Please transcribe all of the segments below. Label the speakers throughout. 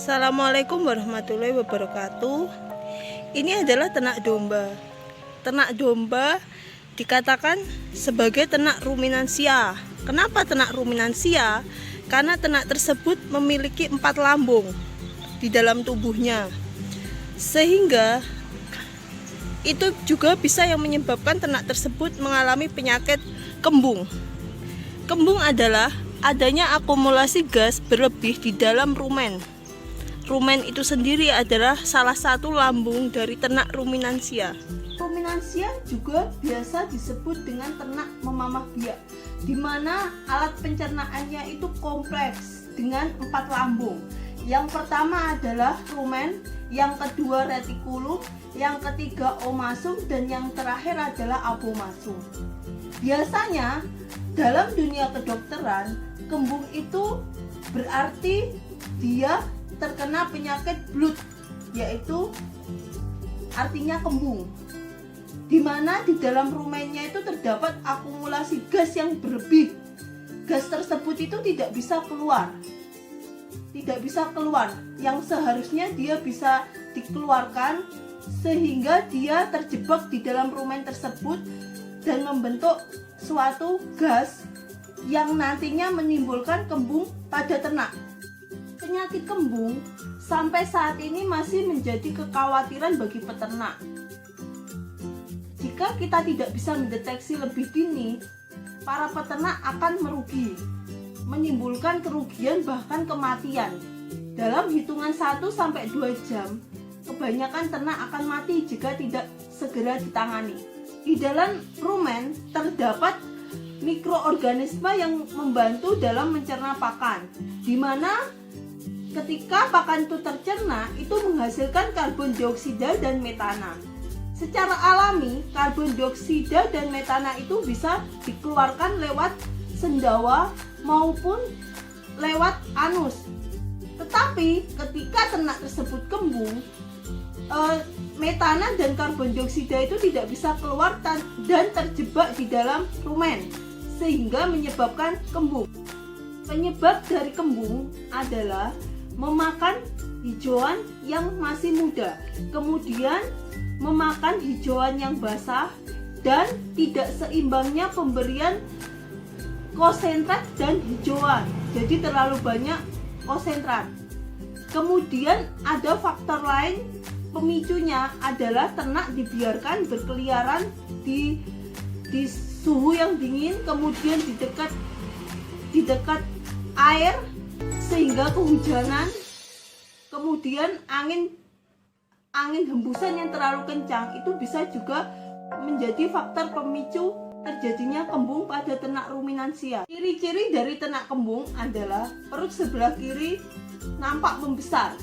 Speaker 1: Assalamualaikum warahmatullahi wabarakatuh. Ini adalah ternak domba. Ternak domba dikatakan sebagai ternak ruminansia. Kenapa ternak ruminansia? Karena ternak tersebut memiliki 4 lambung di dalam tubuhnya, sehingga itu juga bisa yang menyebabkan ternak tersebut mengalami penyakit kembung. Kembung adalah adanya akumulasi gas berlebih di dalam rumen. Rumen itu sendiri adalah salah satu lambung dari ternak ruminansia. Ruminansia juga biasa disebut dengan ternak memamah biak, di mana alat pencernaannya itu kompleks dengan 4 lambung. Yang pertama adalah rumen, yang kedua retikulum, yang ketiga omasum, dan yang terakhir adalah abomasum. Biasanya dalam dunia kedokteran, kembung itu berarti dia terkena penyakit blood, yaitu artinya kembung, di mana di dalam rumennya itu terdapat akumulasi gas yang berlebih. Gas tersebut itu tidak bisa keluar, yang seharusnya dia bisa dikeluarkan, sehingga dia terjebak di dalam rumen tersebut dan membentuk suatu gas yang nantinya menimbulkan kembung pada ternak. Penyakit kembung sampai saat ini masih menjadi kekhawatiran bagi peternak. Jika kita tidak bisa mendeteksi lebih dini, para peternak akan merugi, menimbulkan kerugian bahkan kematian. Dalam hitungan 1-2 jam, kebanyakan ternak akan mati jika tidak segera ditangani. Di dalam rumen terdapat mikroorganisme yang membantu dalam mencerna pakan, di mana ketika pakan itu tercerna, itu menghasilkan karbon dioksida dan metana. Secara alami, karbon dioksida dan metana itu bisa dikeluarkan lewat sendawa maupun lewat anus. Tetapi ketika ternak tersebut kembung, metana dan karbon dioksida itu tidak bisa keluar dan terjebak di dalam rumen, sehingga menyebabkan kembung. Penyebab dari kembung adalah memakan hijauan yang masih muda, kemudian memakan hijauan yang basah, dan tidak seimbangnya pemberian konsentrat dan hijauan, jadi terlalu banyak konsentrat. Kemudian ada faktor lain pemicunya adalah ternak dibiarkan berkeliaran di suhu yang dingin, kemudian di dekat air sehingga kehujanan, kemudian angin hembusan yang terlalu kencang itu bisa juga menjadi faktor pemicu terjadinya kembung pada ternak ruminansia. Ciri-ciri dari ternak kembung adalah perut sebelah kiri nampak membesar,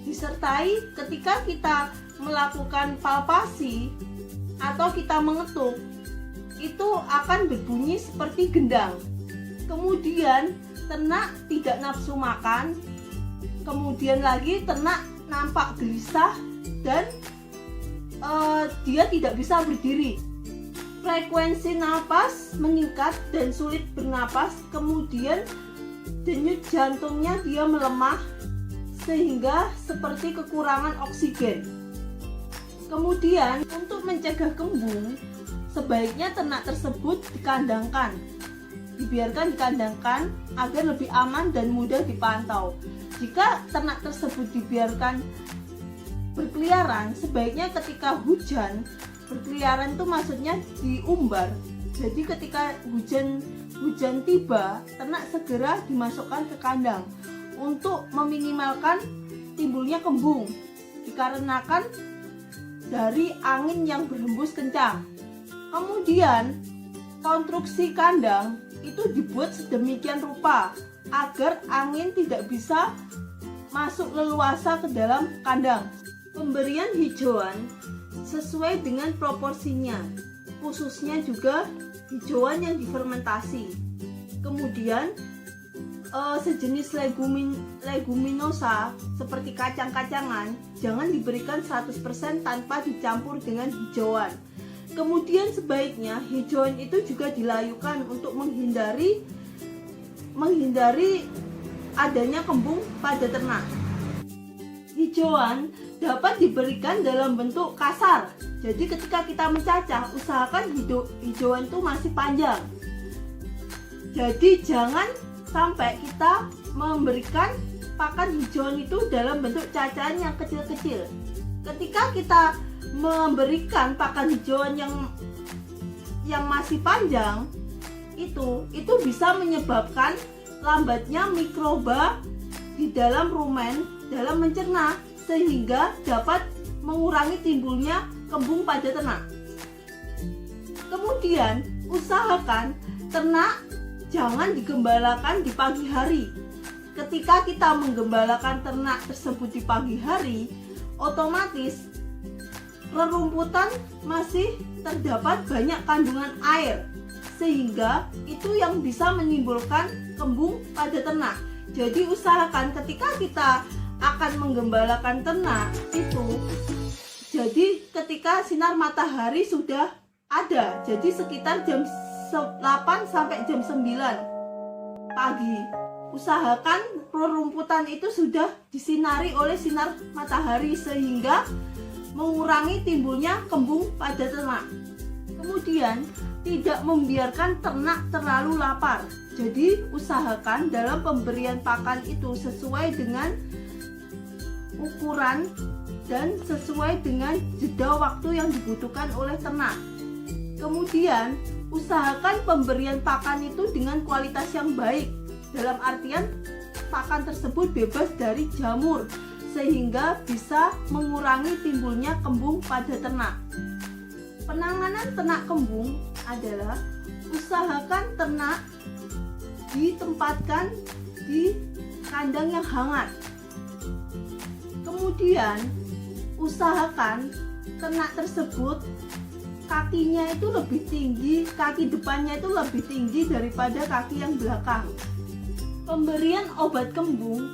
Speaker 1: disertai ketika kita melakukan palpasi atau kita mengetuk, itu akan berbunyi seperti gendang. Kemudian ternak tidak nafsu makan, kemudian lagi ternak nampak gelisah dan dia tidak bisa berdiri. Frekuensi napas meningkat dan sulit bernapas, kemudian denyut jantungnya dia melemah sehingga seperti kekurangan oksigen. Kemudian untuk mencegah kembung, sebaiknya ternak tersebut dibiarkan dikandangkan agar lebih aman dan mudah dipantau. Jika ternak tersebut dibiarkan berkeliaran, sebaiknya ketika hujan, berkeliaran itu maksudnya diumbar. Jadi ketika hujan tiba, ternak segera dimasukkan ke kandang untuk meminimalkan timbulnya kembung, dikarenakan dari angin yang berhembus kencang. Kemudian konstruksi kandang itu dibuat sedemikian rupa agar angin tidak bisa masuk leluasa ke dalam kandang. Pemberian hijauan sesuai dengan proporsinya, khususnya juga hijauan yang difermentasi. Kemudian sejenis leguminosa seperti kacang-kacangan jangan diberikan 100% tanpa dicampur dengan hijauan. Kemudian sebaiknya hijauan itu juga dilayukan untuk menghindari adanya kembung pada ternak. hijauan dapat diberikan dalam bentuk kasar. Jadi ketika kita mencacah, usahakan hijauan itu masih panjang. Jadi jangan sampai kita memberikan pakan hijauan itu dalam bentuk cacahan yang kecil-kecil. Ketika kita memberikan pakan hijauan yang masih panjang, itu bisa menyebabkan lambatnya mikroba di dalam rumen dalam mencerna, sehingga dapat mengurangi timbulnya kembung pada ternak. Kemudian usahakan ternak jangan digembalakan di pagi hari. Ketika kita menggembalakan ternak tersebut di pagi hari, otomatis rerumputan masih terdapat banyak kandungan air, sehingga itu yang bisa menimbulkan kembung pada ternak. Jadi usahakan ketika kita akan menggembalakan ternak itu, jadi ketika sinar matahari sudah ada, jadi sekitar jam 8 sampai jam 9 pagi. Usahakan rerumputan itu sudah disinari oleh sinar matahari sehingga mengurangi timbulnya kembung pada ternak. Kemudian tidak membiarkan ternak terlalu lapar. Jadi usahakan dalam pemberian pakan itu sesuai dengan ukuran dan sesuai dengan jeda waktu yang dibutuhkan oleh ternak. Kemudian usahakan pemberian pakan itu dengan kualitas yang baik, dalam artian pakan tersebut bebas dari jamur, sehingga bisa mengurangi timbulnya kembung pada ternak. Penanganan ternak kembung adalah usahakan ternak ditempatkan di kandang yang hangat. Kemudian usahakan ternak tersebut kakinya itu lebih tinggi, kaki depannya itu lebih tinggi daripada kaki yang belakang. Pemberian obat kembung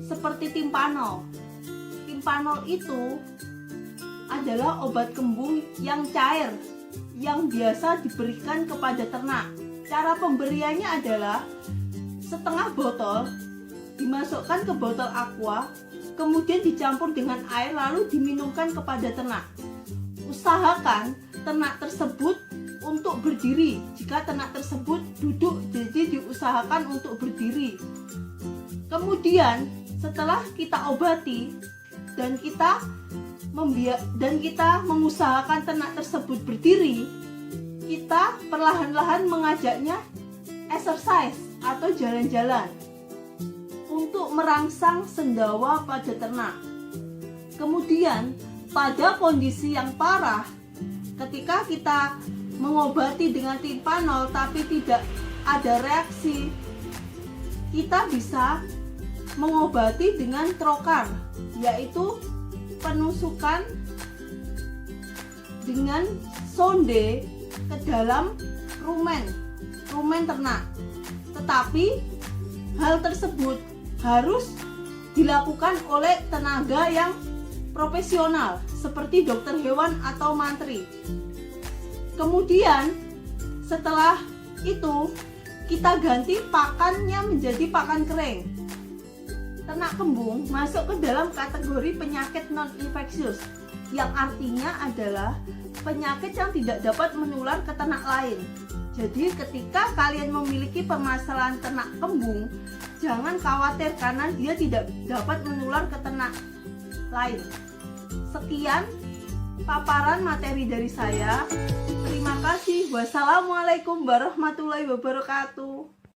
Speaker 1: seperti timpanol. Timpanol itu adalah obat kembung yang cair yang biasa diberikan kepada ternak. Cara pemberiannya adalah setengah botol dimasukkan ke botol aqua, kemudian dicampur dengan air lalu diminumkan kepada ternak. Usahakan ternak tersebut untuk berdiri. Jika ternak tersebut duduk, jadi diusahakan untuk berdiri. Kemudian setelah kita obati dan kita mengusahakan ternak tersebut berdiri, kita perlahan-lahan mengajaknya exercise atau jalan-jalan untuk merangsang sendawa pada ternak. Kemudian pada kondisi yang parah, ketika kita mengobati dengan timpanol tapi tidak ada reaksi, kita bisa mengobati dengan trokar, yaitu penusukan dengan sonde ke dalam rumen ternak. Tetapi hal tersebut harus dilakukan oleh tenaga yang profesional seperti dokter hewan atau mantri. Kemudian setelah itu kita ganti pakannya menjadi pakan kering. Ternak kembung masuk ke dalam kategori penyakit non-infeksius, yang artinya adalah penyakit yang tidak dapat menular ke ternak lain. Jadi ketika kalian memiliki permasalahan ternak kembung, jangan khawatir karena dia tidak dapat menular ke ternak lain. Sekian paparan materi dari saya. Terima kasih. Wassalamualaikum warahmatullahi wabarakatuh.